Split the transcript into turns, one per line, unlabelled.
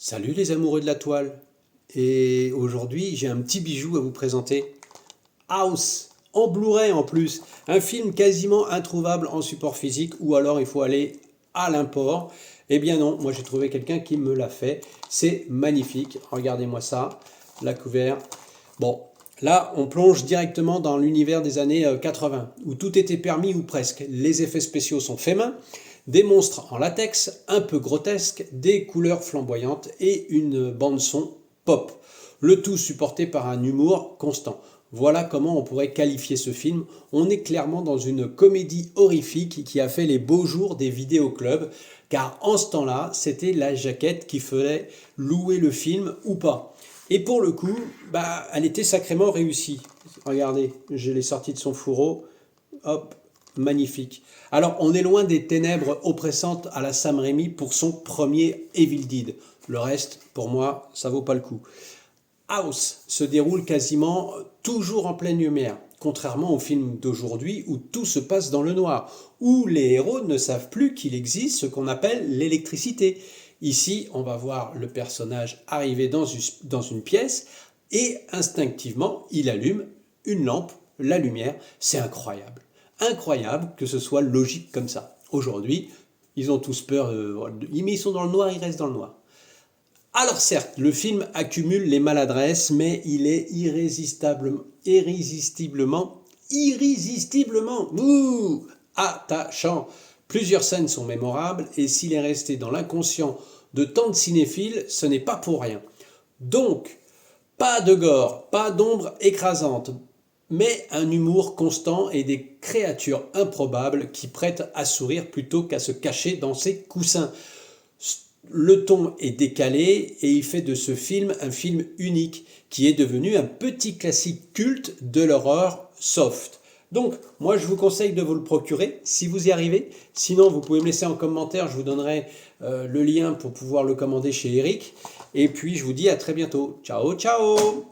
Salut les amoureux de la toile. Et aujourd'hui, j'ai un petit bijou à vous présenter. House, en Blu-ray en plus. Un film quasiment introuvable en support physique ou alors il faut aller à l'import. Eh bien non, moi j'ai trouvé quelqu'un qui me l'a fait. C'est magnifique. Regardez-moi ça, la couverture. Bon, là on plonge directement dans l'univers des années 80 où tout était permis ou presque. Les effets spéciaux sont faits main. Des monstres en latex, un peu grotesques, des couleurs flamboyantes et une bande-son pop. Le tout supporté par un humour constant. Voilà comment on pourrait qualifier ce film. On est clairement dans une comédie horrifique qui a fait les beaux jours des vidéoclubs, car en ce temps-là, c'était la jaquette qui ferait louer le film ou pas. Et pour le coup, elle était sacrément réussie. Regardez, je l'ai sortie de son fourreau. Hop, magnifique. Alors, on est loin des ténèbres oppressantes à la Sam Raimi pour son premier Evil Dead. Le reste, pour moi, ça vaut pas le coup. House se déroule quasiment toujours en pleine lumière, contrairement aux films d'aujourd'hui où tout se passe dans le noir, où les héros ne savent plus qu'il existe ce qu'on appelle l'électricité. Ici, on va voir le personnage arriver dans une pièce et instinctivement, il allume une lampe, la lumière. C'est incroyable. Incroyable que ce soit logique comme ça. Aujourd'hui, ils ont tous peur, mais ils sont dans le noir, ils restent dans le noir. Alors certes, le film accumule les maladresses, mais il est irrésistiblement attachant. Plusieurs scènes sont mémorables, et s'il est resté dans l'inconscient de tant de cinéphiles, ce n'est pas pour rien. Donc, pas de gore, pas d'ombre écrasante, mais un humour constant et des créatures improbables qui prêtent à sourire plutôt qu'à se cacher dans ses coussins. Le ton est décalé et il fait de ce film un film unique qui est devenu un petit classique culte de l'horreur soft. Donc, moi, je vous conseille de vous le procurer si vous y arrivez. Sinon, vous pouvez me laisser en commentaire, je vous donnerai le lien pour pouvoir le commander chez Eric. Et puis, je vous dis à très bientôt. Ciao, ciao!